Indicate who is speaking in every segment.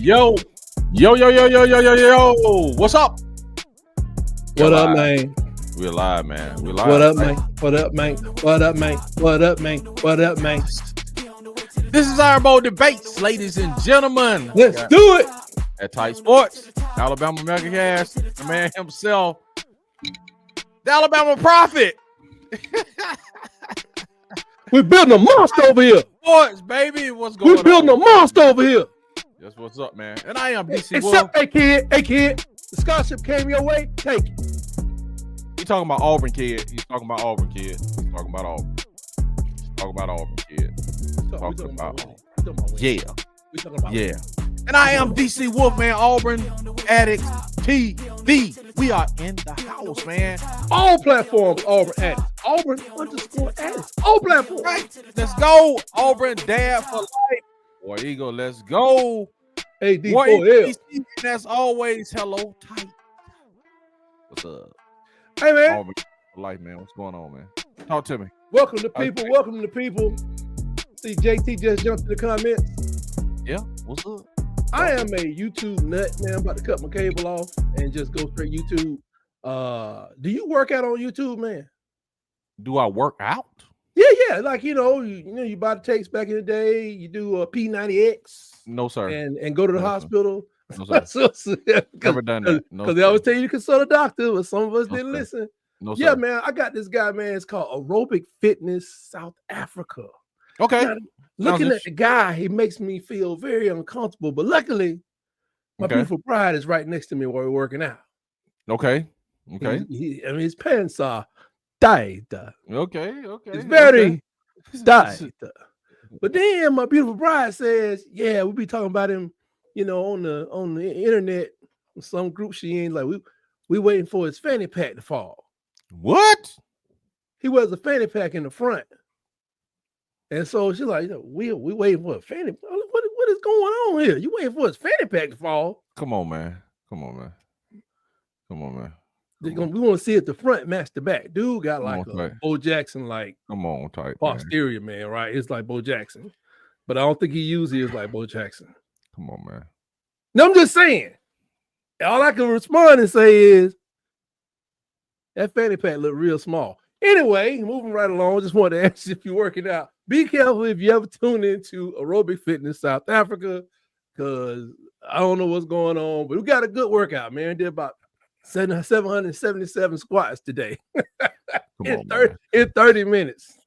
Speaker 1: Yo. What's up?
Speaker 2: What up, man?
Speaker 1: We're live, man. We're live.
Speaker 2: What up, man? What up, man? What up, man? What up, man? What up, man?
Speaker 1: This is Auburn Debates, ladies and gentlemen.
Speaker 2: Let's do it.
Speaker 1: At Tight Sports, Alabama Megacast, the man himself, the Alabama Prophet.
Speaker 2: We're building a monster over here.
Speaker 1: Sports, baby. What's going on?
Speaker 2: We're building a monster over here.
Speaker 1: That's what's up, man. And I am DC Wolf.
Speaker 2: Except, hey kid, the scholarship came your way. Take it.
Speaker 1: He's talking about Auburn, kid. He's talking about Auburn, kid. He's talking about Auburn. He's talking about Auburn, kid. Talking about yeah. And I am DC Wolf, man. Auburn Addicts TV. We are in the house, man.
Speaker 2: All platforms, Auburn Addicts. Auburn_Addicts. All platforms.
Speaker 1: Right. Let's go. Auburn Dad for life. Boy, Eagle, let's go.
Speaker 2: Hey, D4L.
Speaker 1: And as always, hello, Tight. What's up?
Speaker 2: Hey, man.
Speaker 1: Auburn for life, man. What's going on, man? Talk to me.
Speaker 2: Welcome to people. Welcome to people. See, JT just jumped in the comments.
Speaker 1: Yeah, what's up?
Speaker 2: I am a YouTube nut, man. I'm about to cut my cable off and just go straight YouTube. Do you work out on YouTube, man?
Speaker 1: Do I work out?
Speaker 2: Yeah. Like you buy the tapes back in the day. You do a P90X.
Speaker 1: No, sir.
Speaker 2: And go to the hospital.
Speaker 1: No, sir. Never done that.
Speaker 2: Because they always tell you to consult a doctor, but some of us didn't listen.
Speaker 1: No, sir.
Speaker 2: Yeah, man. I got this guy, man. It's called Aerobic Fitness South Africa.
Speaker 1: Okay.
Speaker 2: Now, looking at the guy, he makes me feel very uncomfortable. But luckily, my beautiful bride is right next to me while we're working out.
Speaker 1: Okay.
Speaker 2: His pants are tight.
Speaker 1: Okay.
Speaker 2: It's very tight. But then my beautiful bride says, "Yeah, we'll be talking about him, on the internet, some group she in. Like we waiting for his fanny pack to fall."
Speaker 1: What?
Speaker 2: He wears a fanny pack in the front. And so she's like, we waiting for a fanny. What is going on here? You waiting for his fanny pack to fall?
Speaker 1: Come on, man. We
Speaker 2: want to see if the front match the back. Dude got like a Bo Jackson, like posterior, man, right? It's like Bo Jackson. But I don't think he usually is like Bo Jackson.
Speaker 1: Come on, man.
Speaker 2: No, I'm just saying. All I can respond and say is that fanny pack look real small. Anyway, moving right along, just wanted to ask you if you're working out. Be careful if you ever tune into Aerobic Fitness South Africa, because I don't know what's going on, but we got a good workout, man. Did about 777 squats today in 30 minutes.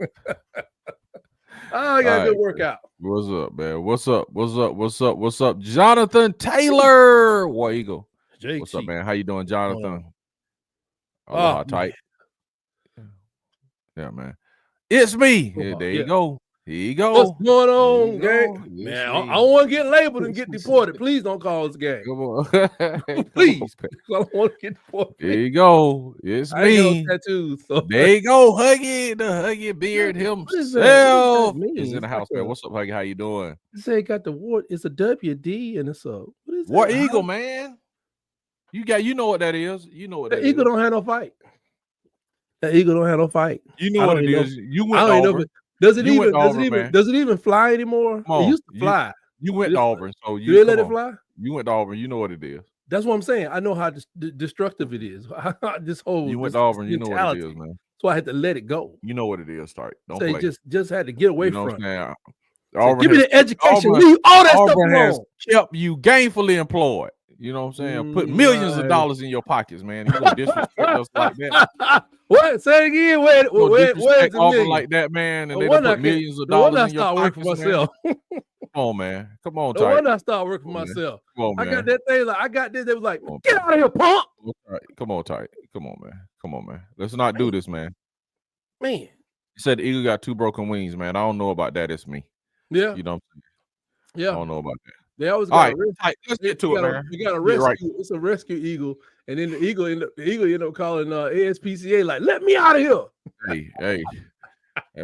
Speaker 2: I got a good workout.
Speaker 1: What's up, man? What's up? Jonathan Taylor. War Eagle. What's up, man? How you doing, Jonathan? Tight. Yeah, man. It's me. There you go. Here you go.
Speaker 2: What's going on, gang? Man, I don't want to get labeled and get deported. Please don't call us gang.
Speaker 1: Come on.
Speaker 2: Please. I don't want to get deported.
Speaker 1: There you go. It's me.
Speaker 2: Tattoos, so.
Speaker 1: There you go. Huggy, the Huggy Beard himself is in the house, man. What's up, Huggy? How you doing?
Speaker 2: You say got the wart. It's a WD and it's a what is
Speaker 1: War Eagle, man. You know what that is. You know what that
Speaker 2: Eagle don't have no fight. That Eagle don't have no fight.
Speaker 1: You know what it is. You went to Auburn.
Speaker 2: Does it even fly anymore? It used to fly.
Speaker 1: You went to Auburn, so
Speaker 2: you let it fly.
Speaker 1: You went to Auburn. You know what it is.
Speaker 2: That's what I'm saying. I know how destructive it is. This whole
Speaker 1: you went to Auburn. You know what it is, man.
Speaker 2: So I had to let it go.
Speaker 1: You know what it is. Start. Don't
Speaker 2: play. Just had to get away from it.
Speaker 1: Give
Speaker 2: me the education. Leave all that stuff alone.
Speaker 1: Kept you gainfully employed. You know what I'm saying? Put millions of dollars in your pockets, man. You gonna disrespect us like that?
Speaker 2: What? Say it again. Where's the
Speaker 1: Auburn like that, man? And they put millions of dollars in your pockets,
Speaker 2: myself.
Speaker 1: Come on, man. Come on,
Speaker 2: Tight. When I start working for myself,
Speaker 1: come on, man.
Speaker 2: I got that thing. Like I got this. They was like, get out of here, punk.
Speaker 1: Come on, Tight. Come on, man. Let's not do this, man.
Speaker 2: Man,
Speaker 1: you said the Eagle got 2 broken wings, man. I don't know about that. It's me.
Speaker 2: Yeah.
Speaker 1: You know what I'm saying?
Speaker 2: Yeah.
Speaker 1: I don't know about that.
Speaker 2: They always
Speaker 1: got let's get to it, man.
Speaker 2: You got a rescue. Right. It's a rescue eagle, and then the eagle end up calling ASPCA like, "Let me out of here."
Speaker 1: Hey,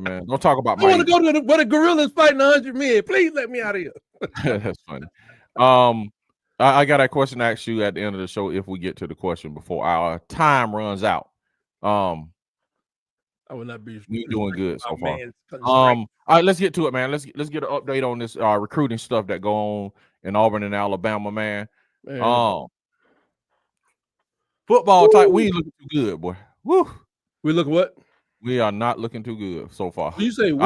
Speaker 1: man, don't talk about.
Speaker 2: I want to go to where the gorillas fighting 100 men. Please let me out of here.
Speaker 1: That's funny. I got a question to ask you at the end of the show if we get to the question before our time runs out.
Speaker 2: I would not be.
Speaker 1: You're doing good so far. All right, let's get to it, man. Let's get an update on this recruiting stuff that go on in Auburn and Alabama, man. Football type, we ain't looking too good, boy. Woo.
Speaker 2: We look what?
Speaker 1: We are not looking too good so far.
Speaker 2: You say we?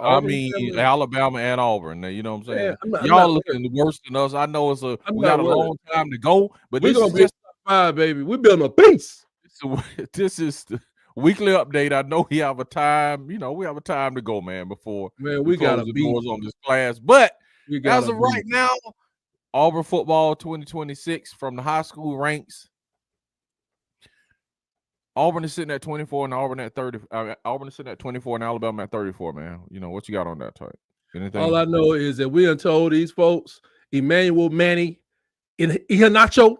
Speaker 1: I mean Alabama and Auburn. You know what I'm saying?
Speaker 2: Man,
Speaker 1: y'all looking worse than us. I know we got a long time to go, but
Speaker 2: we're gonna be just 5, baby. We're building a piece.
Speaker 1: This is the weekly update. I know we have a time. You know, we have a time to go, man. Before
Speaker 2: we got the
Speaker 1: doors on this class. But as of right now, Auburn football 2026 from the high school ranks. Auburn is sitting at 24 and Auburn at 30. Auburn is sitting at 24 and Alabama at 34, man. You know, what you got on that type? Anything?
Speaker 2: All I know is that we done told these folks, Emmanuel Manny in Iheanacho,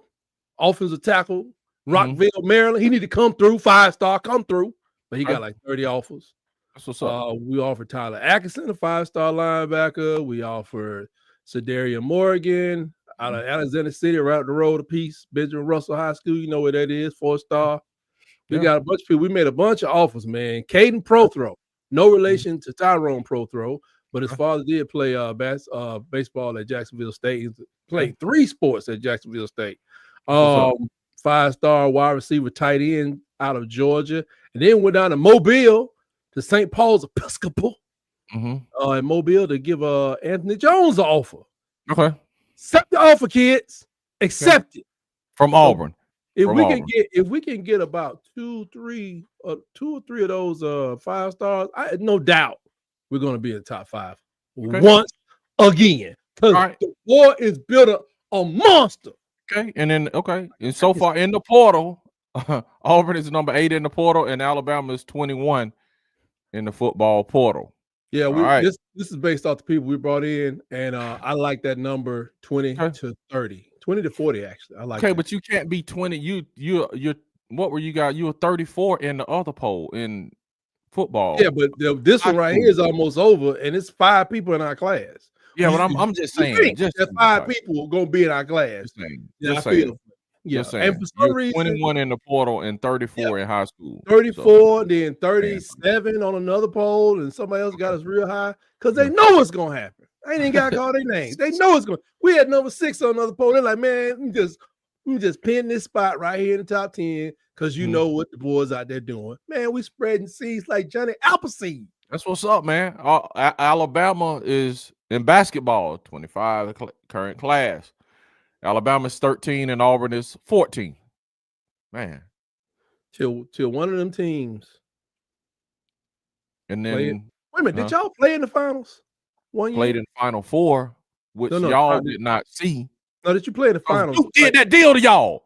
Speaker 2: offensive tackle, Rockville, Maryland. He need to come through, 5-star, come through. But he got like 30 offers.
Speaker 1: That's what's up.
Speaker 2: We offered Tyler Atkinson, a 5-star linebacker. We offered Cedarian Morgan out of Alexander City, right up the road a piece. Benjamin Russell High School, you know where that is, 4-star. We got a bunch of people. We made a bunch of offers, man. Caden Prothrow, no relation to Tyrone Prothrow, but his father did play baseball at Jacksonville State. He played 3 sports at Jacksonville State. 5-star wide receiver, tight end out of Georgia, and then went down to Mobile to St. Paul's Episcopal in Mobile to give Anthony Jones an offer.
Speaker 1: Okay,
Speaker 2: accept the offer, kids. Accept it
Speaker 1: from Auburn.
Speaker 2: If we can get about 2 or 3 of those 5-stars, no doubt we're going to be in the top 5 once again. Because the war is built up a monster.
Speaker 1: Okay, and so far in the portal, Auburn is number 8 in the portal, and Alabama is 21 in the football portal.
Speaker 2: Yeah, this is based off the people we brought in, and I like that number 20 to 30. 20 to 40, actually. I like that.
Speaker 1: But you can't be 20. You're what were you got? You were 34 in the other poll in football.
Speaker 2: Yeah, but this one right here is almost over, and it's 5 people in our class.
Speaker 1: Yeah, but I'm just saying,
Speaker 2: just 5 people gonna be in our class.
Speaker 1: Just saying.
Speaker 2: And for some reason,
Speaker 1: 21 in the portal and 34 in high school.
Speaker 2: 34, then 37 on another poll, and somebody else got us real high because they know it's gonna happen. I ain't even got to call their names. They know it's going. We had number 6 on another poll. They're like, man, we just pin this spot right here in the top 10 because you know what the boys out there doing. Man, we spreading seeds like Johnny Appleseed.
Speaker 1: That's what's up, man. Alabama is in basketball 25 current class. Alabama's 13 and Auburn is 14. Man,
Speaker 2: till one of them teams.
Speaker 1: And then
Speaker 2: wait a minute, did y'all play in the finals?
Speaker 1: Played in Final Four, which y'all did not see.
Speaker 2: No, did you play in the finals?
Speaker 1: Who did that deal to y'all?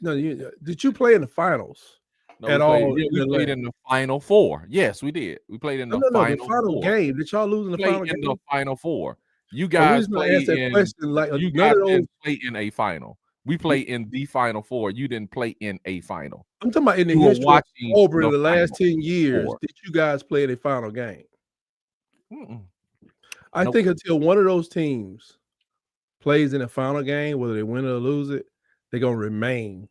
Speaker 2: Did you play in the finals at all?
Speaker 1: We played in the Final Four. Yes, we did. We played in the final
Speaker 2: game. Did y'all lose in the final game?
Speaker 1: In the Final Four. You guys played in a final. We played in the Final Four. You didn't play in a final.
Speaker 2: I'm talking about in the history of Auburn in the last 10 years. Did you guys play in a final game? I think until one of those teams plays in a final game, whether they win or lose it, they're going to remain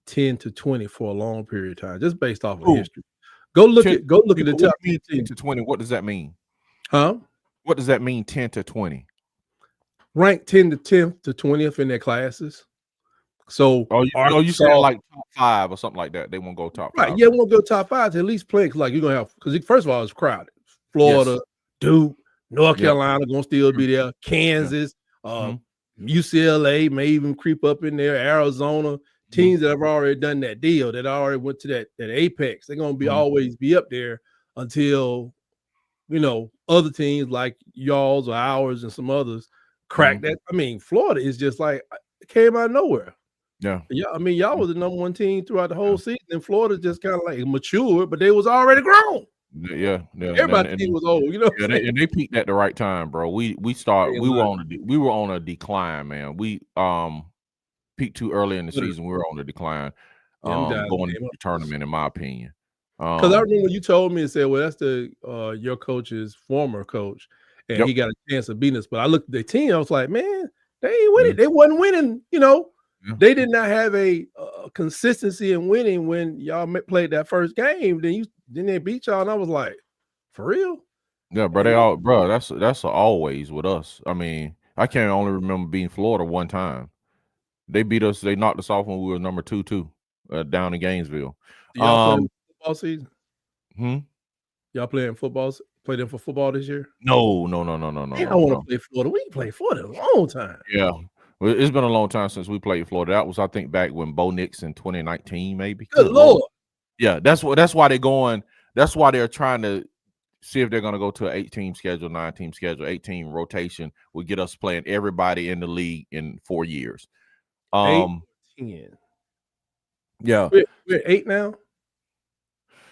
Speaker 2: 10 to 20 for a long period of time, just based off of history. Go look at the top 10 to
Speaker 1: 20. What does that mean?
Speaker 2: Huh?
Speaker 1: What does that mean, 10 to 20?
Speaker 2: Ranked 10 to 10th to 20th in their classes. So,
Speaker 1: you said like top 5 or something like that. They won't go top 5.
Speaker 2: Right. Yeah, won't go top 5 to at least play. Like you're going to have, because first of all, it's crowded. Florida, Duke, North Carolina going to still be there. Kansas, UCLA may even creep up in there. Arizona, teams that have already done that deal, that already went to that apex. They're going to be always be up there until, other teams like y'all's or ours and some others crack that. I mean, Florida is just like, it came out of nowhere.
Speaker 1: Yeah.
Speaker 2: I mean, y'all was the number 1 team throughout the whole season, and Florida just kind of like matured, but they was already grown.
Speaker 1: Yeah.
Speaker 2: Everybody's team was old,
Speaker 1: and they peaked at the right time, bro. We were on a decline, man. We peaked too early in the season. We were on a decline. Going into the tournament, in my opinion.
Speaker 2: Because I remember you told me and said, well, that's your coach's former coach, and he got a chance of beating us. But I looked at the team, I was like, man, they ain't winning. They wasn't winning, They did not have a consistency in winning when y'all played that first game. Then they beat y'all, and I was like, for real?
Speaker 1: Yeah, bro. That's always with us. I mean, I can't only remember beating Florida one time. They beat us. They knocked us off when we were number 2 down in Gainesville.
Speaker 2: Y'all playing football season?
Speaker 1: Hmm?
Speaker 2: Y'all playing football? Play them for football this year?
Speaker 1: No.
Speaker 2: I want to play Florida. We ain't played Florida a long time.
Speaker 1: Yeah. Well, it's been a long time since we played Florida. That was, I think, back when Bo Nix in 2019, maybe.
Speaker 2: Good Lord.
Speaker 1: Yeah, that's why they're going. That's why they're trying to see if they're going to go to an 8-team schedule, 9-team schedule, 8-team rotation will get us playing everybody in the league in 4 years.
Speaker 2: 8, 10.
Speaker 1: Yeah.
Speaker 2: We're 8 now?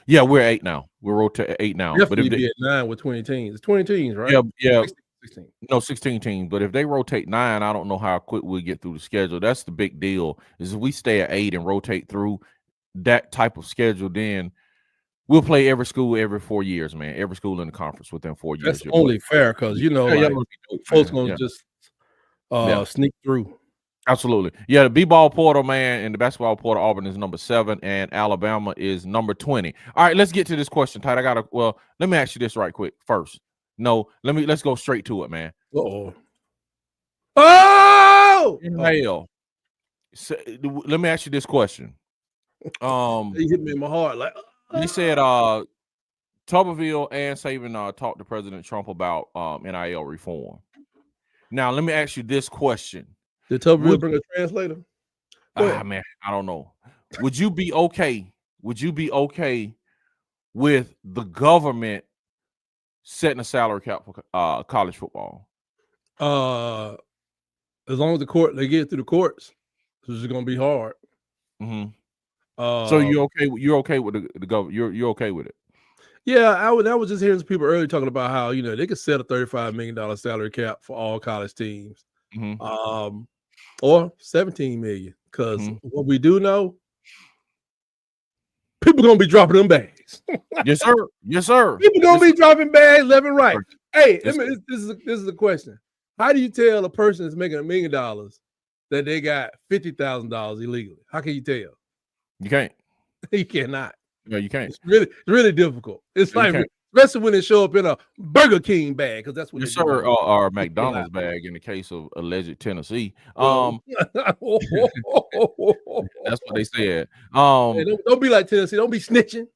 Speaker 1: Yeah, we're 8 now. We're rotating 8 now.
Speaker 2: Definitely but if be at 9 with 20 teams. It's 20 teams, right?
Speaker 1: Yeah.
Speaker 2: 16.
Speaker 1: No, 16 teams. But if they rotate 9, I don't know how quick we'll get through the schedule. That's the big deal. Is if we stay at 8 and rotate through that type of schedule, then we'll play every school every 4 years, man. Every school in the conference within 4 years.
Speaker 2: That's only fair because folks gonna just sneak through.
Speaker 1: Absolutely. Yeah, the b-ball portal, man, and the basketball portal, Auburn is number 7 and Alabama is number 20. All right, let's get to this question, Ty. Let me ask you this right quick first. No, let's go straight to it, man.
Speaker 2: Oh!
Speaker 1: Hell. So, let me ask you this question.
Speaker 2: He hit me in my heart like
Speaker 1: he said Tuberville and Saban talked to President Trump about NIL reform. Now, let me ask you this question.
Speaker 2: Did Tuberville bring a translator?
Speaker 1: Man, I don't know. Would you be okay? Would you be okay with the government setting a salary cap for college football?
Speaker 2: As long as they get through the courts, this is going to be hard.
Speaker 1: Mm-hmm. So you're okay with the government? You're okay with it?
Speaker 2: Yeah, I was just hearing some people earlier talking about how they could set a $35 million salary cap for all college teams, or $17 million. Because what we do know, people gonna be dropping them bags.
Speaker 1: Yes, sir. Yes, sir.
Speaker 2: People gonna be dropping bags left and right. Hey, this is a question. How do you tell a person that's making $1 million that they got $50,000 illegally? How can you tell?
Speaker 1: You can't.
Speaker 2: You cannot.
Speaker 1: No, you can't.
Speaker 2: It's really difficult. It's like, especially when they show up in a Burger King bag, because that's what
Speaker 1: yes, sir, or McDonald's bag in the case of alleged Tennessee.
Speaker 2: That's
Speaker 1: what they said.
Speaker 2: Hey, don't be like Tennessee. Don't be snitching.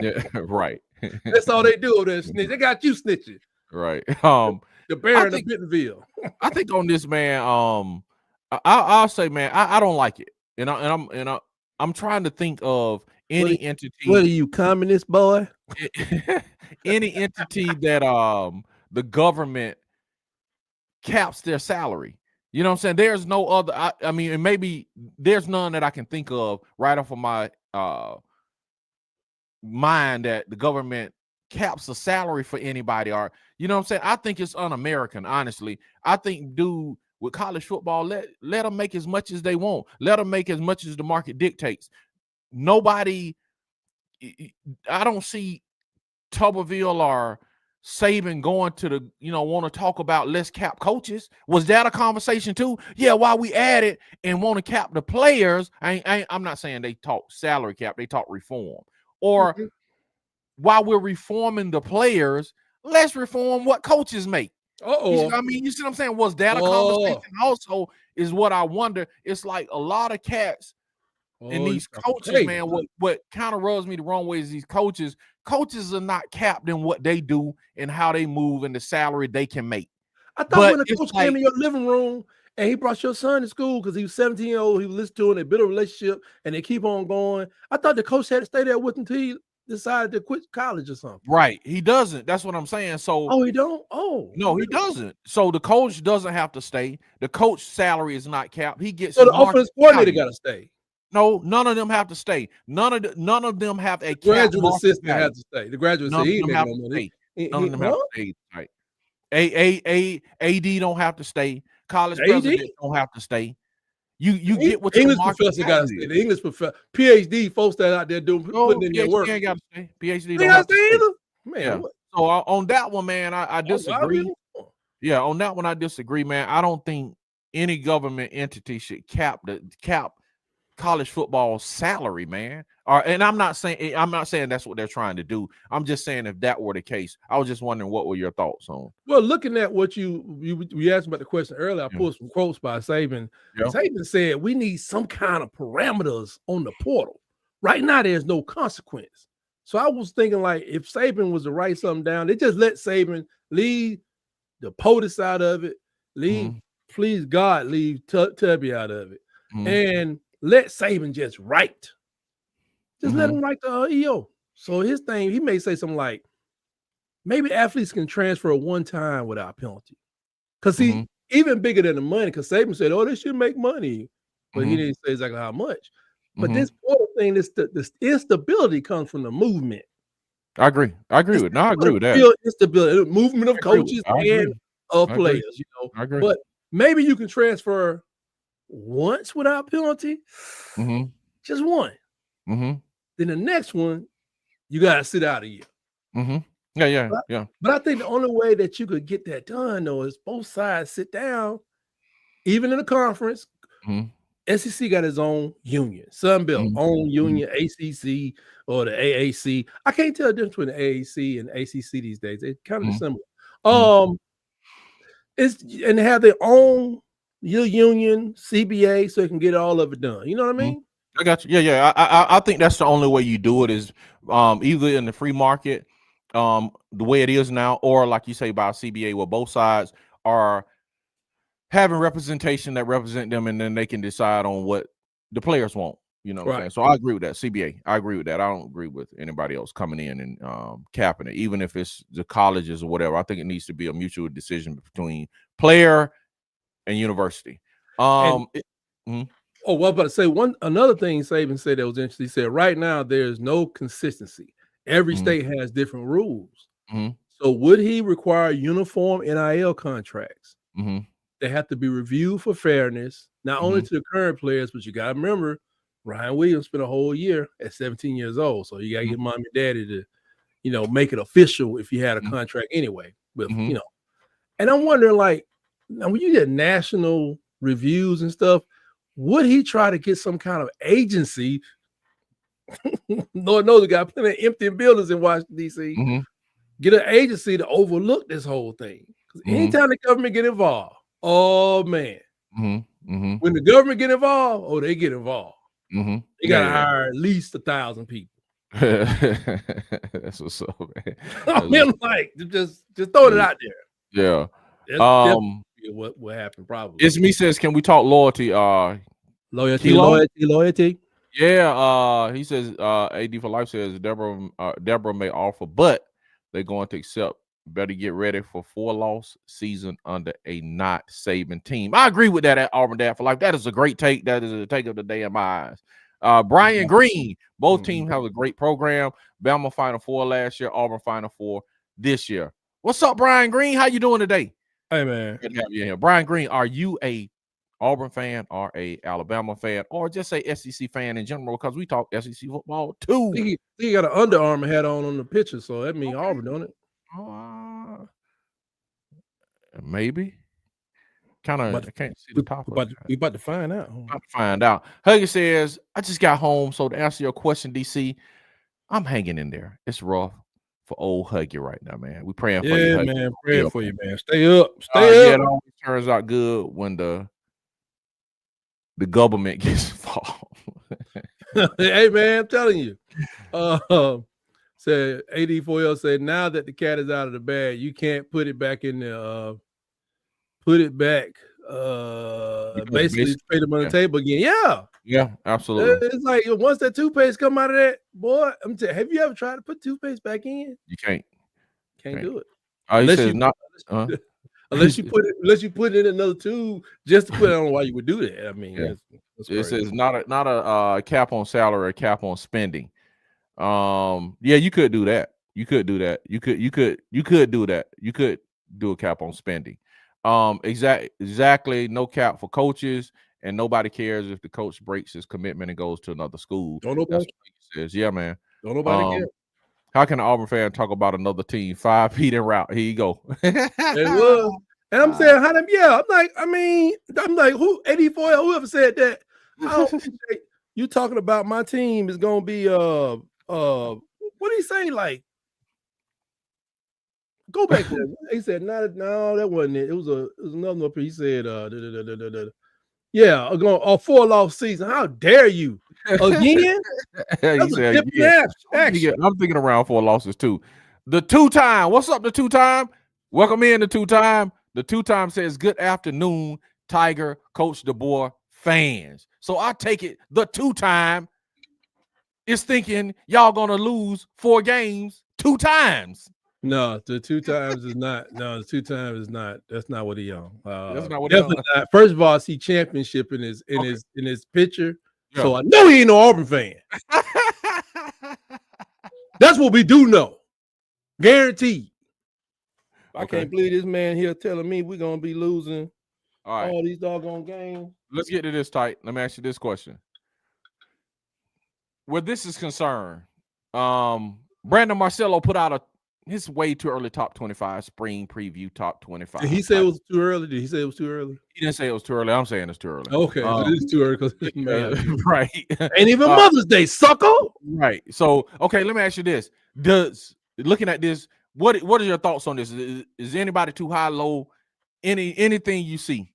Speaker 1: Yeah, right.
Speaker 2: That's all they do over there. Snitch. They got you snitching.
Speaker 1: Right.
Speaker 2: The bear in Bentonville.
Speaker 1: I think on this, man. I'll say, man, I don't like it. And I'm trying to think of any entity.
Speaker 2: What are you, communist boy?
Speaker 1: Any entity that the government caps their salary. You know what I'm saying? There's no other. I mean, and maybe there's none that I can think of right off of my mind that the government caps a salary for anybody. Or you know what I'm saying? I think it's un-American, honestly. I think, dude, with college football, let them make as much as they want. Let them make as much as the market dictates. Nobody, I don't see Tuberville or Saban going to the, want to talk about let's cap coaches. Was that a conversation too? Yeah, why we added and want to cap the players. I'm not saying they talk salary cap, they talk reform. Or while we're reforming the players, let's reform what coaches make. I mean, you see what I'm saying? Was that a conversation also is what I wonder. It's like a lot of cats and these coaches, man, what kind of rubs me the wrong way is these coaches are not capped in what they do and how they move and the salary they can make.
Speaker 2: I thought when a coach came in your living room and he brought your son to school because he was 17 years old, he listened to him, they built a relationship and they keep on going. I thought the coach had to stay there with him until he decided to quit college or something.
Speaker 1: Right. He doesn't. That's what I'm saying. So
Speaker 2: he don't?
Speaker 1: No, he doesn't. So the coach doesn't have to stay. The coach salary is not capped. He gets
Speaker 2: the offensive coordinator got to stay.
Speaker 1: No, none of them have to stay. None of them have a
Speaker 2: graduate assistant has to stay. The graduate assistant
Speaker 1: have to stay. None of them have to stay. Right. AD don't have to stay. College president don't have to stay. You get what
Speaker 2: English professor got to stay. The English professor, PhD folks that out there putting in their work.
Speaker 1: PhD ain't got to stay. PhD
Speaker 2: don't have to stay either. Man,
Speaker 1: yeah. So on that one, man, I disagree. Yeah, on that one I disagree, man. I don't think any government entity should cap college football salary, man. And I'm not saying that's what they're trying to do. I'm just saying if that were the case, I was just wondering what were your thoughts on.
Speaker 2: Well, looking at what you asked about the question earlier, I pulled some quotes by Saban. Yeah. Saban said we need some kind of parameters on the portal. Right now, there's no consequence. So I was thinking, like, if Saban was to write something down, they just let Saban leave the POTUS out of it, please God, leave Tubby out of it, and let Saban just write. Just let him write the EO. So his thing, he may say something like, maybe athletes can transfer one time without penalty. Because he even bigger than the money, because Saban said, oh, they should make money. But he didn't say exactly how much. But this portal thing, this instability comes from the movement.
Speaker 1: I agree with. No, I agree with that.
Speaker 2: Instability, movement of coaches and of players, you know.
Speaker 1: I agree.
Speaker 2: But maybe you can transfer once without penalty. Just one. Then the next one, you gotta sit out a year.
Speaker 1: Yeah.
Speaker 2: But I think the only way that you could get that done, though, is both sides sit down, even in a conference. SEC got its own union, Sun Belt, own union, ACC or the AAC. I can't tell the difference between the AAC and ACC these days. They're kind of similar. And they have their own union, CBA, so they can get all of it done. You know what I mean?
Speaker 1: I got you. Yeah. I think that's the only way you do it is either in the free market, the way it is now, or like you say by CBA, where both sides are having representation that represent them, and then they can decide on what the players want. You know what I'm saying? So I agree with that. CBA, I agree with that. I don't agree with anybody else coming in and capping it, even if it's the colleges or whatever. I think it needs to be a mutual decision between player and university.
Speaker 2: Oh, well, but say another thing Saban said that was interesting. He said, right now there's no consistency. Every state has different rules. So would he require uniform NIL contracts? They have to be reviewed for fairness, not only to the current players, but you got to remember, Ryan Williams spent a whole year at 17 years old. So you got to get mom and daddy to, you know, make it official if you had a contract anyway. With, you know, and I'm wondering, like, now when you get national reviews and stuff, would he try to get some kind of agency? Lord knows we got plenty of empty buildings in Washington, D.C. Get an agency to overlook this whole thing. Because anytime the government get involved, oh man. When the government get involved, oh, they get involved. They got to hire at least 1,000 people.
Speaker 1: That's what's up, man.
Speaker 2: I mean, like, just throw it out there.
Speaker 1: Yeah.
Speaker 2: What happened probably.
Speaker 1: It's me says, can we talk loyalty?
Speaker 2: Loyalty.
Speaker 1: Yeah. He says, AD for Life says Deboer may offer, but they're going to accept. Better get ready for 4-loss season under a not Saban team. I agree with that at Auburn Dad for Life. That is a great take. That is a take of the day in my eyes. Brian Green, both teams have a great program. Bama Final Four last year, Auburn Final Four this year. What's up, Brian Green? How you doing today?
Speaker 2: Hey, man.
Speaker 1: Good to have you here. Brian Green, are you a Auburn fan or a Alabama fan or just a SEC fan in general? Because we talk SEC football too.
Speaker 2: He got an Under Armour hat on the picture, so that means Auburn, don't it?
Speaker 1: Maybe. Kind of. I can't see the top.
Speaker 2: We about to find out.
Speaker 1: Huggy says, I just got home, so to answer your question, DC, I'm hanging in there. It's rough for old Huggy right now, man. We praying for you, Huggy.
Speaker 2: Man. Praying for you, man. Stay up. Stay up.
Speaker 1: Yeah, it always turns out good when the government gets involved.
Speaker 2: Hey, man, I'm telling you. Said AD4L said, now that the cat is out of the bag, you can't put it back in the basically pay them on the table again.
Speaker 1: Yeah, absolutely.
Speaker 2: It's like once that toothpaste come out of that, boy, I'm telling you, have you ever tried to put toothpaste back in?
Speaker 1: You can't
Speaker 2: do it.
Speaker 1: Unless
Speaker 2: you put it in another tube just to put it on. Why you would do that? I mean, that's
Speaker 1: this is not a cap on salary or a cap on spending. Yeah, you could do that. You could do that. You could do that. You could do a cap on spending. Exactly. No cap for coaches, and nobody cares if the coach breaks his commitment and goes to another school.
Speaker 2: Don't nobody
Speaker 1: says, yeah, man.
Speaker 2: Don't nobody care.
Speaker 1: How can an Auburn fan talk about another team 5 feet in route? Here you go.
Speaker 2: It was. And I'm saying, I'm like, who 84, whoever said that? I don't appreciate You talking about my team is gonna be what do you say? Like, go back there. He said, no, that wasn't it. It was another one. He said, yeah, a 4-loss season. How dare you? Again?
Speaker 1: He said, yeah. I'm thinking around 4 losses too. The 2-time. What's up, the 2-time? Welcome in the 2-time. The 2-time says, good afternoon, Tiger, Coach Deboer, fans. So I take it the 2-time is thinking y'all gonna lose 4 games 2 times.
Speaker 2: No, the 2 times is not. No, the 2 times is not. That's not what he on.
Speaker 1: That's not what he on.
Speaker 2: Not. First of all, I see championship in his picture. Yeah. So I know he ain't no Auburn fan. That's what we do know. Guaranteed. I can't believe this man here telling me we're gonna be losing all these doggone games.
Speaker 1: Let's get to this tight. Let me ask you this question. Where this is concerned, Brandon Marcello put out his way too early top 25 spring preview top 25.
Speaker 2: Did he say it was too early? Did he say it was too early?
Speaker 1: He didn't say it was too early. I'm saying it's too early.
Speaker 2: Okay, it is too early because
Speaker 1: right.
Speaker 2: Ain't even Mother's Day, sucker.
Speaker 1: Right. So, okay, let me ask you this. Looking at this, what are your thoughts on this? Is anybody too high, low? Anything you see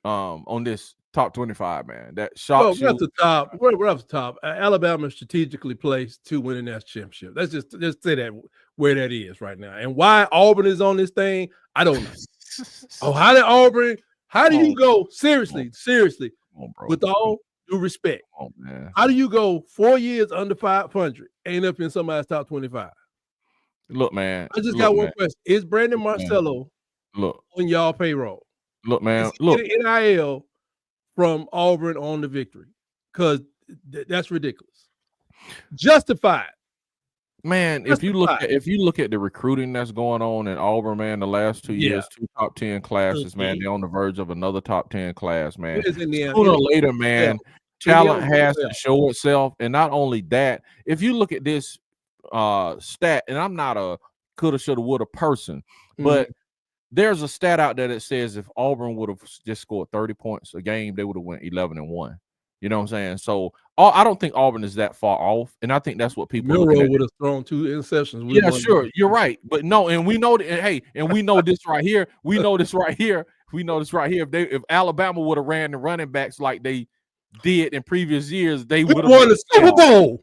Speaker 1: on this top 25, man? That shocks you?
Speaker 2: We're at the top. We're up the top. Alabama strategically placed to win the national championship. Let's just say that where that is right now. And why Auburn is on this thing, I don't know. How did Auburn? How do you go? Seriously, with all due respect, how do you go 4 years under 500, end up in somebody's top 25?
Speaker 1: Look, man.
Speaker 2: I just got one question. Is Brandon Marcello on y'all payroll?
Speaker 1: Look, man.
Speaker 2: Look, NIL from Auburn on the victory, because that's ridiculous. Justified.
Speaker 1: Man, if you look at the recruiting that's going on in Auburn, man, the last 2 years, 2 top 10 classes, man, they're on the verge of another top 10 class, man. Sooner or later, man, talent has to show itself. And not only that, if you look at this stat, and I'm not a coulda, shoulda, woulda person, but there's a stat out there that says if Auburn would have just scored 30 points a game, they would have went 11-1. You know what I'm saying? So I don't think Auburn is that far off, and I think that's what people
Speaker 2: Milroe would have thrown 2 interceptions.
Speaker 1: Yeah, sure, you're right, but no, and we know that. Hey, and we know this right here. We know this right here. If Alabama would have ran the running backs like they did in previous years, they would have
Speaker 2: won the Super Bowl.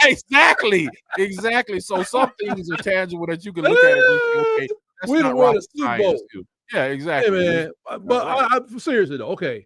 Speaker 1: Exactly. So some things are tangible that you can look at it. Okay,
Speaker 2: we won a Super Bowl.
Speaker 1: Yeah, exactly.
Speaker 2: Hey, man, but I'm seriously though. Okay.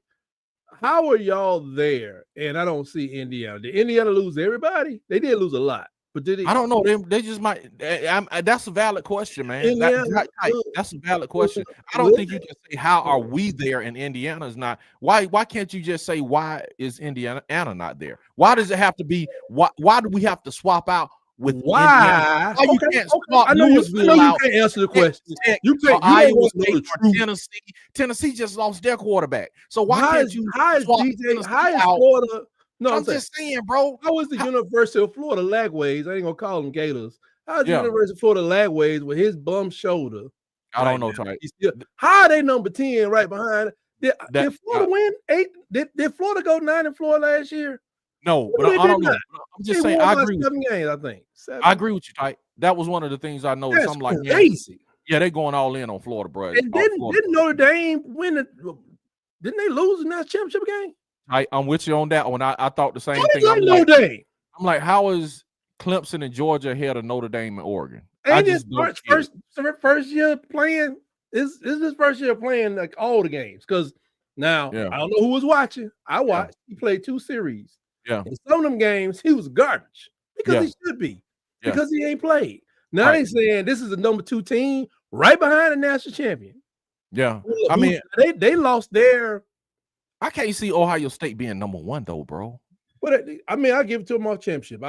Speaker 2: How are y'all there? And I don't see Indiana. Did Indiana lose everybody? They did lose a lot, but did they?
Speaker 1: I don't know. They just might. That's a valid question, man. That's a valid question. I don't think you can say how are we there and Indiana's not. Why can't you just say why is Indiana not there? Why does it have to be? Why do we have to swap out? With
Speaker 2: why?
Speaker 1: You can't swap Louisville
Speaker 2: out. You can't answer the question. You can't.
Speaker 1: Iowa State or Tennessee. Tennessee just lost their quarterback. So why can't you swap
Speaker 2: DJ? How is Florida? No,
Speaker 1: I'm just saying, bro.
Speaker 2: How is the University of Florida Lagways? I ain't gonna call them Gators. How is the University of Florida Lagways with his bum shoulder?
Speaker 1: I don't know, Ty.
Speaker 2: How are they number 10 right behind? Did Florida win 8? Did Florida go 9-4 last year?
Speaker 1: No, but I don't know. I'm just saying. I agree.
Speaker 2: 7 games, I think. 7.
Speaker 1: I agree with you, Ty. That was one of the things I noticed.
Speaker 2: That's
Speaker 1: I'm like,
Speaker 2: crazy.
Speaker 1: Yeah, they're going all in on Florida, bro.
Speaker 2: And didn't Notre Dame win it? Didn't they lose in that championship game?
Speaker 1: I'm with you on that one. I thought the same thing.
Speaker 2: I'm
Speaker 1: like, how is Clemson and Georgia ahead of Notre Dame and Oregon?
Speaker 2: And his first year playing. Is his first year playing like all the games? Because now I don't know who was watching. I watched. He played 2 series.
Speaker 1: Yeah.
Speaker 2: In some of them games, he was garbage because he should be because he ain't played. Now they saying this is the number 2 team right behind the national champion.
Speaker 1: Yeah. I mean,
Speaker 2: they lost their.
Speaker 1: I can't see Ohio State being number 1 though, bro.
Speaker 2: But I mean, I give it to them off championship.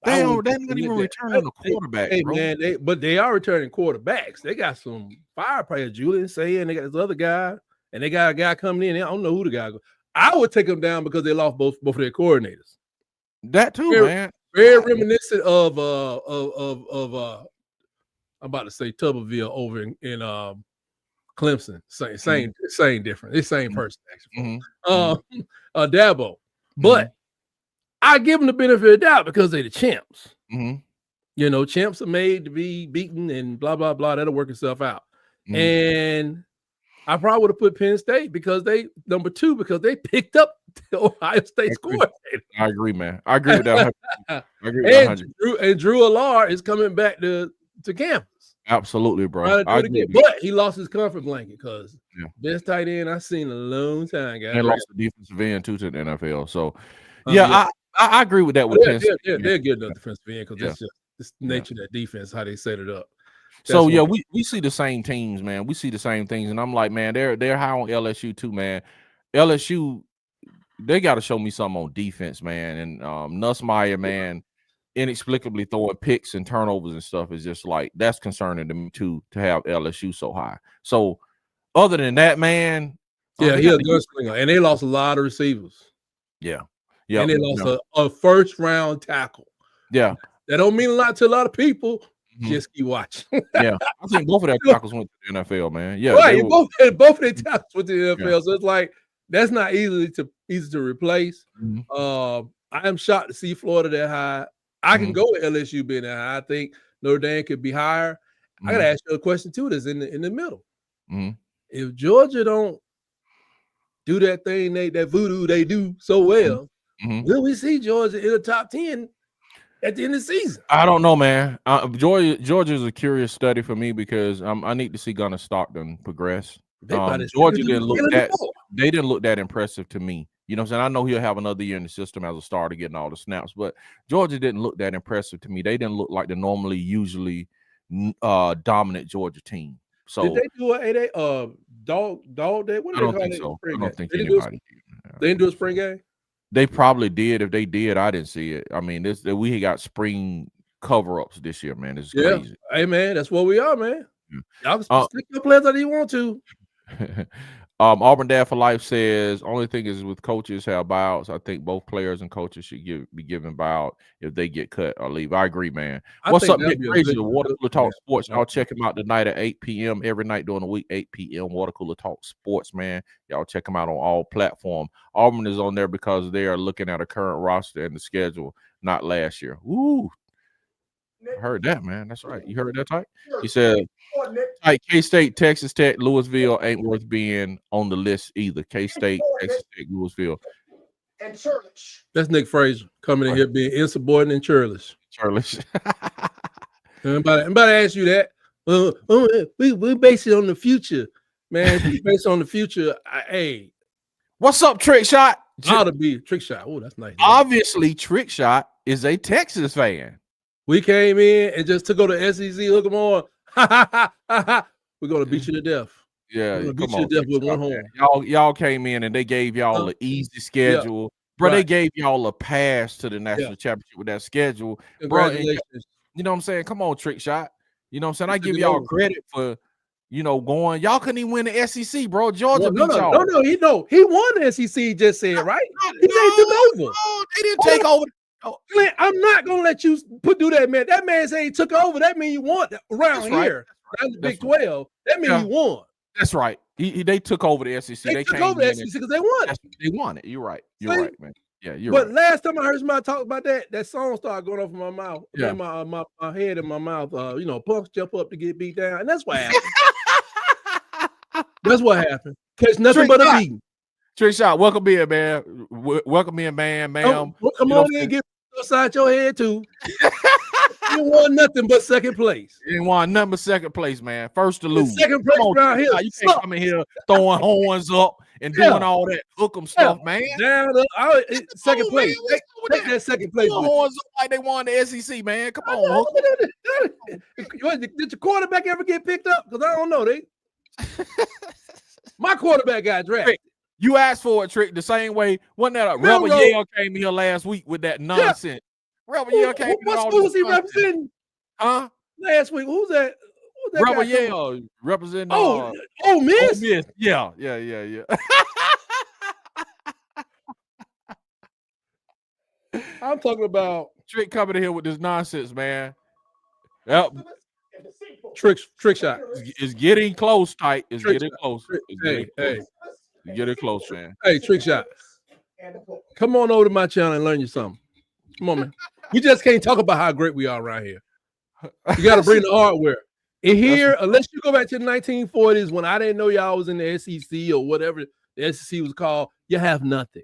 Speaker 1: They're not even returning a quarterback, bro.
Speaker 2: Man, they are returning quarterbacks. They got some firepower. Julian saying they got this other guy, and they got a guy coming in. I don't know who the guy is. I would take them down because they lost both of their coordinators.
Speaker 1: That too, man.
Speaker 2: Very reminiscent of I'm about to say Tuberville over in Clemson. Same different. It's same person actually. Dabo. But I give them the benefit of the doubt because they're the champs.
Speaker 1: Mm-hmm.
Speaker 2: You know, champs are made to be beaten and blah, blah, blah. That'll work itself out. Mm-hmm. And I probably would have put Penn State because they number 2 because they picked up the Ohio State score.
Speaker 1: I agree, man. I agree with that. I agree
Speaker 2: with that. Drew Allard is coming back to campus.
Speaker 1: Absolutely, bro.
Speaker 2: But he lost his comfort blanket because best tight end I've seen in a long time, guys.
Speaker 1: They lost the defensive end too to the NFL. So I agree with that. With Penn State,
Speaker 2: they're good enough defensive end because that's just the nature of that defense, how they set it up.
Speaker 1: So we see the same teams, man. We see the same things, and I'm like, man, they're high on LSU too, man. LSU, they got to show me something on defense, man. And Nussmeier, man, inexplicably throwing picks and turnovers and stuff is just like that's concerning to me too, to have LSU so high. So other than that, man,
Speaker 2: he's a gunslinger, and they lost a lot of receivers.
Speaker 1: Yeah,
Speaker 2: and they lost a first round tackle.
Speaker 1: Yeah,
Speaker 2: that don't mean a lot to a lot of people. Just keep watching.
Speaker 1: I think both of their tackles went to the NFL, man. Yeah,
Speaker 2: right. Both of their tackles went to the NFL, so it's like that's not easy to replace. I am shocked to see Florida that high. I can go with LSU being that high. I think Notre Dame could be higher. I got to ask you a question too. That's in the middle. If Georgia don't do that thing, that voodoo they do so well, will we see Georgia in the top 10 at the end of the season?
Speaker 1: I don't know, man. Georgia is a curious study for me because I need to see Gunnar Stockton progress. Georgia didn't look that impressive to me. You know what I'm saying? I know he'll have another year in the system as a starter getting all the snaps, but Georgia didn't look that impressive to me. They didn't look like the usually dominant Georgia team. So
Speaker 2: did they do a dog day? What
Speaker 1: I don't think so. I don't think anybody did.
Speaker 2: They didn't do a spring game?
Speaker 1: They probably did. If they did, I didn't see it. I mean, we got spring cover-ups this year, man. It's crazy.
Speaker 2: Hey, man, that's what we are, man. Y'all can stick your players that you want to.
Speaker 1: Auburn Dad for Life says only thing is with coaches have buyouts. I think both players and coaches should be given buyout if they get cut or leave. I agree, man. What's up, Get Crazy? The Water Cooler Talk Sports. Y'all check him out tonight at 8 p.m. every night during the week. 8 p.m. Water Cooler Talk Sports, man. Y'all check him out on all platforms. Auburn is on there because they are looking at a current roster and the schedule, not last year. Ooh. I heard that, man. That's right. You heard that, Tyke? He said, Tyke, K-State, Texas Tech, Louisville ain't worth being on the list either. K-State, Texas Tech, Louisville.
Speaker 2: And churlish. That's Nick Frazier coming in here being insubordinate and churlish. Anybody ask you that? We base it on the future, man. Based on the future, hey.
Speaker 1: What's up, Trick Shot?
Speaker 2: Ought to be Trick Shot. Oh, that's nice.
Speaker 1: Obviously, Trick Shot is a Texas fan.
Speaker 2: We came in and just took over the SEC, hook them on. We're gonna beat you to death.
Speaker 1: Yeah,
Speaker 2: we're gonna beat you to death with one horn.
Speaker 1: Y'all came in and they gave y'all an easy schedule. Bro, they gave y'all a pass to the national championship with that schedule.
Speaker 2: Congratulations.
Speaker 1: Bro, you know what I'm saying? Come on, Trick Shot. You know what I'm saying? I give y'all credit for going. Y'all couldn't even win the SEC, bro. Georgia beat y'all.
Speaker 2: No, he won the SEC, just said, right? He took over.
Speaker 1: No, they didn't take over.
Speaker 2: Oh, Clint, I'm not gonna let you do that, man. That man say he took over. That means you won around here. Around the Big 12. That means you won.
Speaker 1: That's right. They took over the SEC.
Speaker 2: They took over the SEC because they won it.
Speaker 1: They won it. You're right. You're right, man. Yeah, you're right.
Speaker 2: But last time I heard somebody talk about that song started going off in my mouth. Yeah. In my head and my mouth. Punks jump up to get beat down, and that's what happened. That's what happened. Catch nothing but a beating.
Speaker 1: Trick Shot, welcome in, man. Welcome in, ma'am.
Speaker 2: Come on in, get outside your head too. You won nothing but second place.
Speaker 1: You didn't want nothing but second place, man. First to lose.
Speaker 2: Second place around here.
Speaker 1: You can't come in here throwing horns up and doing all that hook'em stuff, man.
Speaker 2: Down up, second place. Take that second place.
Speaker 1: Horns up like they won the SEC, man. Come on.
Speaker 2: Did your quarterback ever get picked up? Because I don't know. My quarterback got drafted.
Speaker 1: You asked for a Trick the same way. Wasn't that a Rebel Yale came here last week with that nonsense? Rebel Yale came.
Speaker 2: What school was he representing?
Speaker 1: Huh?
Speaker 2: Last week, who's that?
Speaker 1: Rebel Yale representing.
Speaker 2: Miss.
Speaker 1: Miss. Yeah.
Speaker 2: I'm talking about
Speaker 1: Trick coming in here with this nonsense, man. Yep.
Speaker 2: Trick Shot.
Speaker 1: It's getting close, Tyke. It's
Speaker 2: Trick
Speaker 1: getting close. Get it close, man.
Speaker 2: Hey, Trick Shot. Come on over to my channel and learn you something. Come on, man. We just can't talk about how great we are around here. You got to bring the hardware. In here, unless you go back to the 1940s when I didn't know y'all was in the SEC or whatever the SEC was called, you have nothing.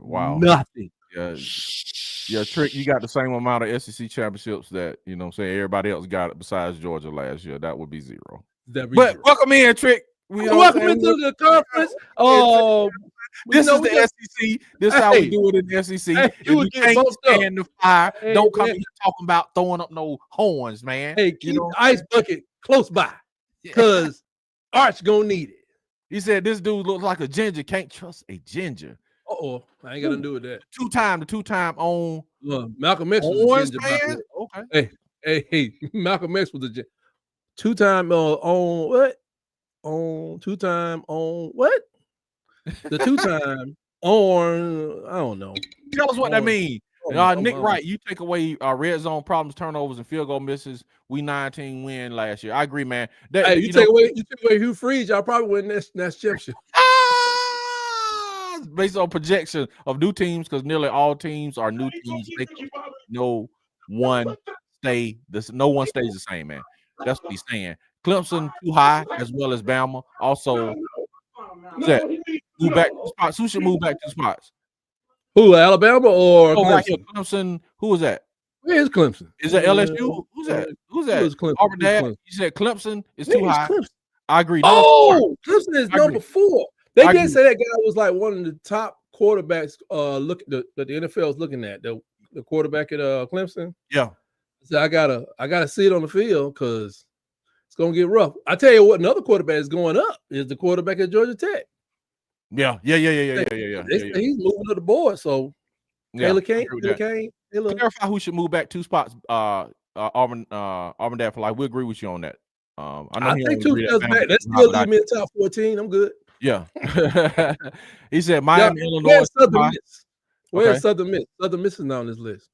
Speaker 1: Wow.
Speaker 2: Nothing.
Speaker 1: Yeah, Trick, you got the same amount of SEC championships that, you know what I'm saying, everybody else got it besides Georgia last year. That would be 0. But welcome in, Trick.
Speaker 2: Welcome into the conference.
Speaker 1: This is the SEC. This is how we do it in the SEC.
Speaker 2: Hey,
Speaker 1: you can't stand the fire. Don't come here talking about throwing up no horns, man.
Speaker 2: Hey, keep the ice bucket close by because Arch gonna need it.
Speaker 1: He said this dude looks like a ginger. Can't trust a ginger.
Speaker 2: Uh-oh. I ain't got nothing to do with that.
Speaker 1: The two-time on
Speaker 2: Malcolm X was a ginger. Okay. Hey, Malcolm X was a ginger. Two-time on what? On two-time on what? The two-time on, I don't know.
Speaker 1: Tell us what that means. Nick Wright, you take away red zone problems, turnovers, and field goal misses. We 19 win last year. I agree, man.
Speaker 2: You take away Hugh Freeze, y'all probably win this championship.
Speaker 1: Based on projection of new teams, because nearly all teams are new teams. No one stays the same, man. That's what he's saying. Clemson too high, as well as Bama. Also, move back to spots. Who should move back to spots?
Speaker 2: Who, Alabama or Clemson?
Speaker 1: Right here, Clemson. Who is that?
Speaker 2: Where is Clemson?
Speaker 1: Is that LSU? Who's that? Who's that? Auburn Addicts. You said Clemson is too high.
Speaker 2: Clemson.
Speaker 1: I agree.
Speaker 2: Clemson is number 4. They did say that guy was like one of the top quarterbacks. That the NFL is looking at the quarterback at Clemson.
Speaker 1: Yeah.
Speaker 2: So I gotta see it on the field because it's gonna get rough. I tell you what, another quarterback is going up is the quarterback at Georgia Tech.
Speaker 1: Yeah.
Speaker 2: He's moving to the board. So Taylor Kane.
Speaker 1: Clarify who should move back 2 spots. Auburn Dad for life. We agree with you on that.
Speaker 2: I think 2 spots back. That's still leave me in top 14. I'm good.
Speaker 1: Yeah. He said Miami, Illinois.
Speaker 2: Where's Southern Miss? Southern Miss is not on this list.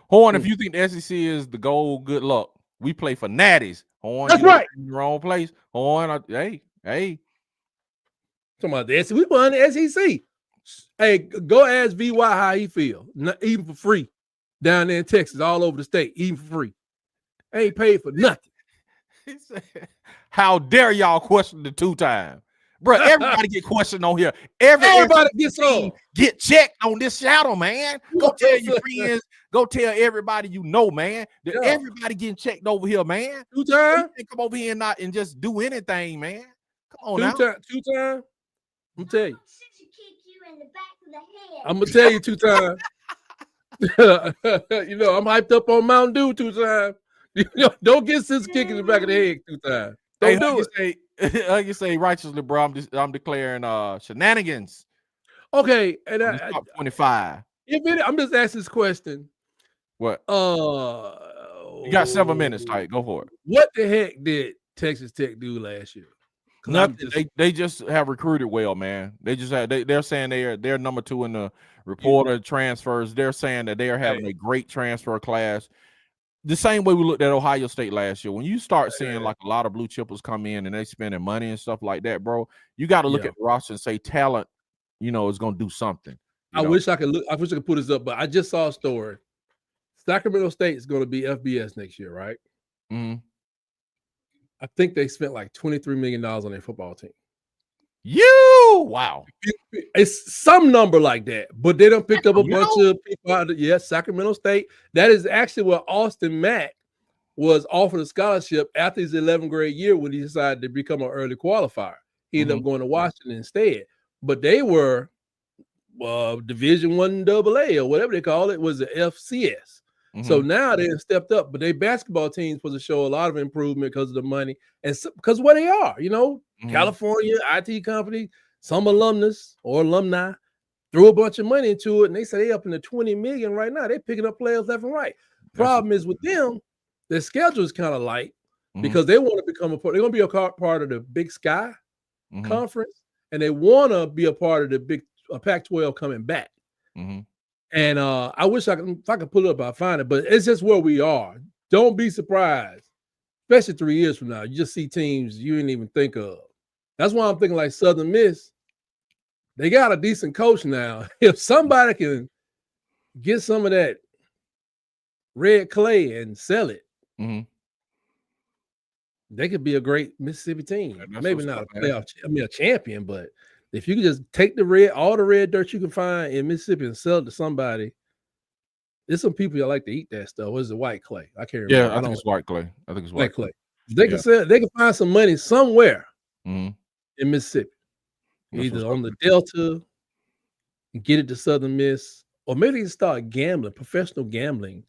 Speaker 1: Horn, if you think the SEC is the goal, good luck. We play for natties. Horn,
Speaker 2: that's right.
Speaker 1: In the wrong place. Horn, hey.
Speaker 2: Talking about the SEC. We won the SEC. Hey, go ask VY how he feel. Even for free. Down there in Texas, all over the state, even for free. Ain't paid for nothing.
Speaker 1: He said, how dare y'all question the 2-time? Bro, everybody get questioned on here. Everybody get checked on this shadow, man. Go tell your friends. Go tell everybody you know, man. That everybody getting checked over here, man.
Speaker 2: 2-time?
Speaker 1: Come over here and just do anything, man. Come on now.
Speaker 2: 2-time? I'm tell you. I'm gonna tell you 2-time. I'm hyped up on Mountain Dew 2-time. Don't get sis kick in the back of the head 2-time. Don't do it.
Speaker 1: You say righteously, bro. I'm declaring shenanigans.
Speaker 2: Okay, and
Speaker 1: 25.
Speaker 2: I'm just asking this question.
Speaker 1: What? You got 7 minutes, tight. Go for it.
Speaker 2: What the heck did Texas Tech do last year?
Speaker 1: Nothing. They just have recruited well, man. They just have. They're saying they're number 2 in the reporter transfers. They're saying that they are having a great transfer class. The same way we looked at Ohio State last year. When you start seeing like a lot of blue chippers come in and they spending money and stuff like that, bro, you got to look at the roster and say talent, is going to do something.
Speaker 2: I wish I could put this up, but I just saw a story. Sacramento State is going to be FBS next year, right?
Speaker 1: Mm-hmm.
Speaker 2: I think they spent like $23 million on their football team.
Speaker 1: Wow.
Speaker 2: It's some number like that, but they done picked up a bunch of people out of Sacramento State. That is actually where Austin Mack was offered a scholarship after his 11th grade year when he decided to become an early qualifier. He ended up going to Washington instead. But they were Division I AA or whatever they call it, was the FCS. So now they have stepped up, but their basketball team supposed to show a lot of improvement because of the money and because where they are, California, IT company, some alumnus or alumni threw a bunch of money into it, and they say they up in the 20 million right now. They're picking up players left and right. Problem is with them, their schedule is kind of light because they want to become they're going to be a part of the Big Sky Conference, and they want to be a part of the big Pac-12 coming back. And I wish if I could pull it up, I'll find it, but it's just where we are. Don't be surprised, especially 3 years from now. You just see teams you didn't even think of. That's why I'm thinking like Southern Miss. They got a decent coach now. If somebody can get some of that red clay and sell it.
Speaker 1: Mm-hmm.
Speaker 2: They could be a great Mississippi team. Maybe not a playoff, a champion, but if you can just take all the red dirt you can find in Mississippi and sell it to somebody, there's some people that like to eat that stuff. What is it, white clay? I can't remember.
Speaker 1: Yeah, I think it's white clay. I think it's white clay.
Speaker 2: They can sell. They can find some money somewhere in Mississippi, either on the Delta, and get it to Southern Miss, or maybe they can start gambling, professional gambling,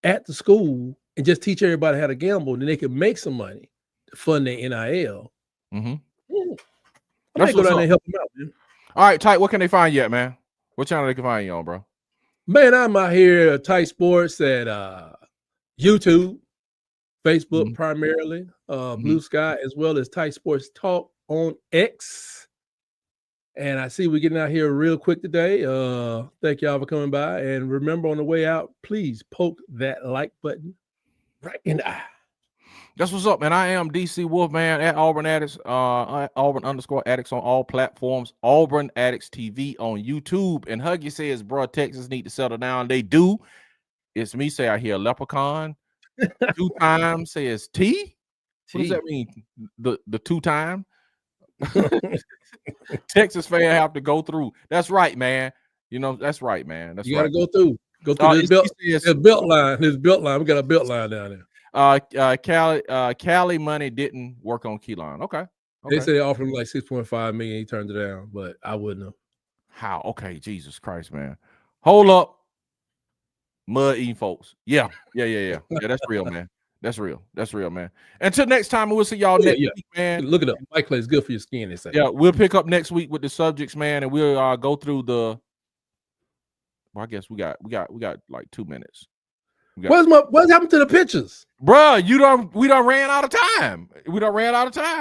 Speaker 2: at the school, and just teach everybody how to gamble, and then they can make some money to fund their NIL.
Speaker 1: Mm-hmm.
Speaker 2: I might go down there and help them out, man.
Speaker 1: All right, Tight, what can they find you at, man? What channel they can find you on, bro?
Speaker 2: Man, I'm out here at Tight Sports at YouTube, Facebook primarily, Blue Sky, as well as Tight Sports Talk on X. And I see we're getting out here real quick today. Thank y'all for coming by. And remember, on the way out, please poke that like button right in the eye.
Speaker 1: That's what's up, man. I am DC Wolfman at Auburn Addicts, Auburn_Addicts on all platforms, Auburn Addicts TV on YouTube. And Huggy says, bro, Texas need to settle down. They do. It's me say I hear leprechaun. 2 times says T. What does that mean? The 2 time? Texas fan have to go through. That's right, man. You know, that's right, man. That's
Speaker 2: you gotta go through. Go through this belt line. This belt line. We got a belt line down there.
Speaker 1: Cali money didn't work on Keyline. Okay.
Speaker 2: They said they offered him like 6.5 million. He turned it down, but I wouldn't have.
Speaker 1: How? Okay, Jesus Christ, man. Hold up, mud eating folks. Yeah. That's real, man. That's real, man. Until next time, we'll see y'all next week, man.
Speaker 2: Look it up. White clay is good for your skin. They say.
Speaker 1: Yeah, we'll pick up next week with the subjects, man, and we'll go through the. Well, I guess we got like 2 minutes.
Speaker 2: What's happened to the pictures?
Speaker 1: Bruh, we done ran out of time.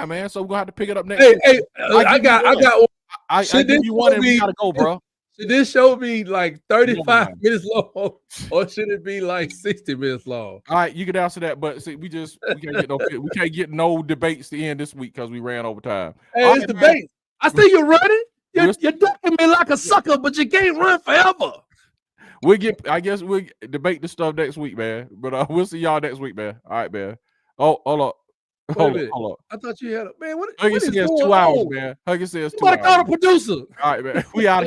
Speaker 1: Man. So we're gonna have to pick it up next week.
Speaker 2: Hey, I got one.
Speaker 1: I give you one and we gotta go, bro.
Speaker 2: Should this show be like 35 minutes long, or should it be like 60 minutes long?
Speaker 1: All right, you can answer that, but see, we can't get no debates to end this week because we ran over time.
Speaker 2: Hey, it's debate. I see you running. You're ducking me like a sucker, but you can't run forever.
Speaker 1: I guess we'll debate this stuff next week, man. But we'll see y'all next week, man. All right, man. Oh, hold up. Hold up.
Speaker 2: I thought you had man. What
Speaker 1: Huggy says 2 hours, man. Huggy says 2 hours.
Speaker 2: Call the producer.
Speaker 1: All right, man. We out.